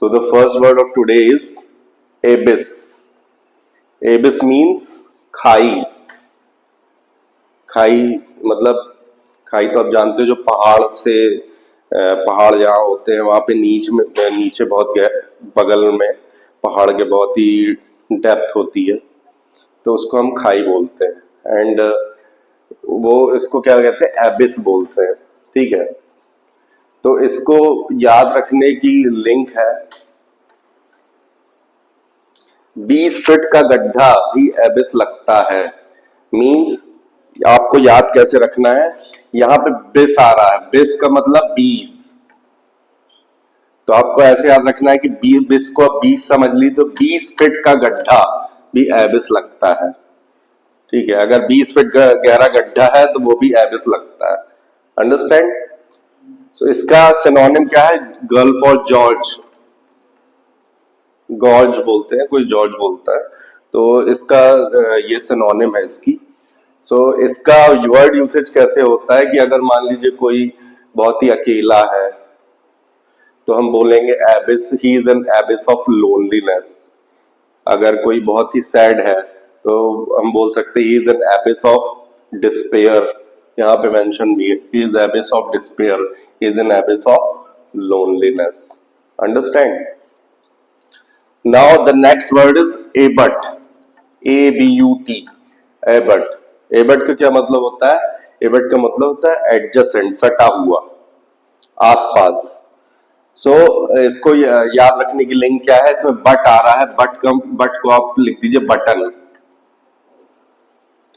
So the first word of today is abyss. Abyss means खाई. खाई मतलब खाई तो आप जानते हो, जो पहाड़ से पहाड़ जहाँ होते हैं वहां पे नीचे बहुत बगल में पहाड़ के बहुत ही डेप्थ होती है, तो उसको हम खाई बोलते हैं. एंड वो इसको क्या कहते हैं, एबिस बोलते हैं. ठीक है, तो इसको याद रखने की लिंक है 20 फीट का गड्ढा भी एबिस लगता है. मींस आपको याद कैसे रखना है, यहां पे बिस आ रहा है, बिस का मतलब 20, तो आपको ऐसे याद रखना है कि बिस को 20 समझ ली तो 20 फीट का गड्ढा भी एबिस लगता है. ठीक है, अगर 20 फीट गहरा गड्ढा है तो वो भी एबिस लगता है. अंडरस्टैंड? सो इसका सिनोनिम क्या है, गल्फ और जॉर्ज, गॉर्ज बोलते हैं, कोई जॉर्ज बोलता है, तो इसका ये सिनोनिम है इसकी. सो इसका वर्ड यूसेज कैसे होता है कि अगर मान लीजिए कोई बहुत ही अकेला है तो हम बोलेंगे एबिस, he is an एबिस of loneliness. अगर कोई बहुत ही सैड है तो हम बोल सकते हैं he is an एबिस of despair. यहाँ पे मेंशन भी है, he is एबिस of despair, he is an एबिस of loneliness. Understand? Now the next word is Abbott. ABUT, Abbott. Abbott का क्या मतलब होता है, एबट का मतलब होता है एडजेसेंट, सटा हुआ, आसपास. सो इसको याद रखने की लिंक क्या है, इसमें बट आ रहा है, बट को आप लिख दीजिए बटन.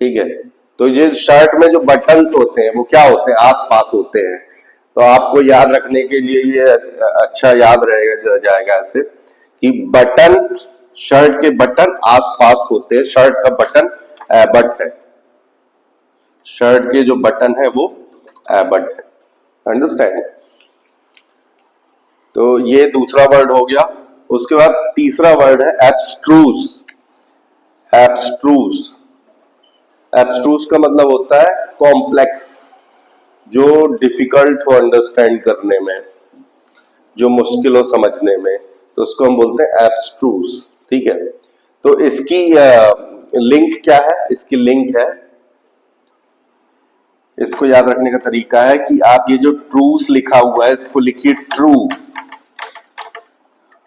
ठीक है, तो ये शर्ट में जो बटन्स होते हैं वो क्या होते हैं, आसपास होते हैं. तो आपको याद रखने के लिए ये अच्छा याद रहेगा जाएगा ऐसे कि बटन, शर्ट के बटन आसपास होते हैं, शर्ट का बटन एबट है, शर्ट के जो बटन है वो एबट है. अंडरस्टैंड? तो ये दूसरा वर्ड हो गया. उसके बाद तीसरा वर्ड है एब्स्ट्रूस. एब्स्ट्रूस, एब्स्ट्रूस का मतलब होता है कॉम्प्लेक्स, जो डिफिकल्ट हो अंडरस्टैंड करने में, जो मुश्किल हो समझने में, तो उसको हम बोलते हैं एब्स्ट्रूस. ठीक है, तो इसकी लिंक क्या है, इसकी लिंक है, इसको याद रखने का तरीका है कि आप ये जो ट्रूस लिखा हुआ है इसको लिखिए ट्रू,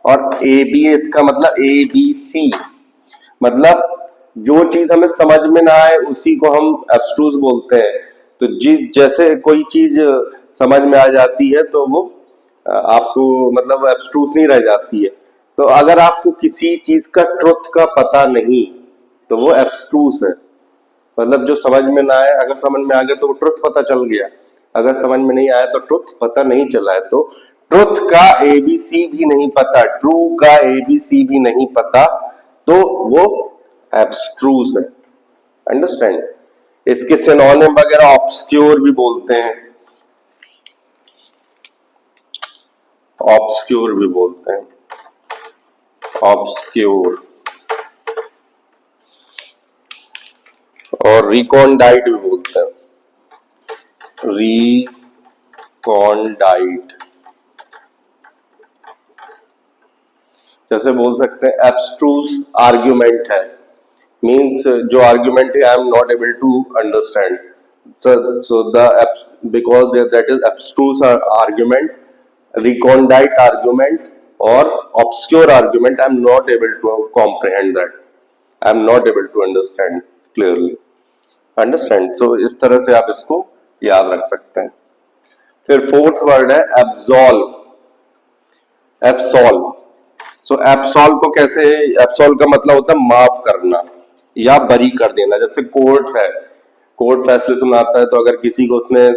और AB इसका मतलब ABC, मतलब जो चीज हमें समझ में ना आए उसी को हम एब्स्ट्रूस बोलते हैं. तो जैसे कोई चीज समझ में आ जाती है तो वो आपको मतलब एब्स्ट्रूस नहीं रह जाती है. तो अगर आपको किसी चीज का ट्रुथ का पता नहीं तो वो एब्स्ट्रूस है. मतलब जो समझ में ना आए, अगर समझ में आ गया तो वो ट्रुथ पता चल गया, अगर समझ में नहीं आया तो ट्रुथ पता नहीं चला है. तो ट्रुथ का ABC भी नहीं पता, ट्रू का ABC भी नहीं पता, तो वो एब्स्ट्रूस है. अंडरस्टैंड? इसके सिनोनिम वगैरह ऑब्स्क्योर भी बोलते हैं, ऑब्स्क्योर भी बोलते हैं, ऑब्स्क्योर, और रिकॉन्डाइट भी बोलते हैं, रिकॉन्डाइट. जैसे बोल सकते हैं एब्स्ट्रूस आर्ग्यूमेंट है, मीन्स जो आर्ग्यूमेंट है I am not able to understand. so the because that is abstruse argument, recondite argument or obscure argument, I am not able to comprehend that, I am not able to understand clearly. Understand? So इस तरह से आप इसको याद रख सकते हैं. फिर फोर्थ वर्ड है एब्सॉल्व. एब्सॉल्व, सो एब्सॉल्व को कैसे, एब्सॉल्व का मतलब होता है माफ करना या बरी कर देना. जैसे कोर्ट है, कोर्ट फैसले सुनाता है, तो अगर किसी को उसने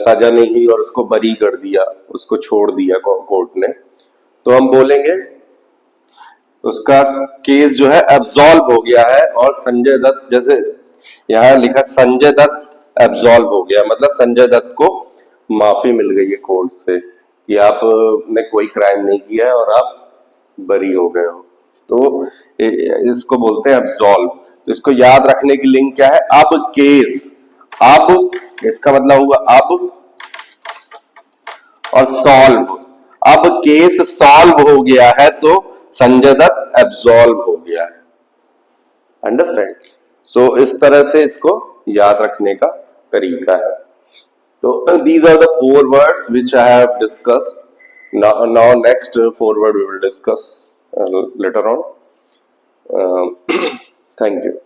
सजा नहीं दी और उसको बरी कर दिया, उसको छोड़ दिया कोर्ट ने, तो हम बोलेंगे उसका केस जो है एब्सॉल्व हो गया है. और संजय दत्त, जैसे यहाँ लिखा संजय दत्त एब्सॉल्व हो गया, मतलब संजय दत्त को माफी मिल गई है कोर्ट से कि आपने कोई क्राइम नहीं किया है और आप बरी हो गए हो, तो इसको बोलते हैं एब्सॉल्व. तो इसको याद रखने की लिंक क्या है, अब केस, अब इसका मतलब हुआ अब, और सॉल्व, अब केस सॉल्व हो गया है तो संजय दत्त एब्सॉल्व हो गया है। अंडरस्टैंड? सो इस तरह से इसको याद रखने का तरीका है। तो these are the four words which I have discussed. Now next four word we will discuss later on. Thank you.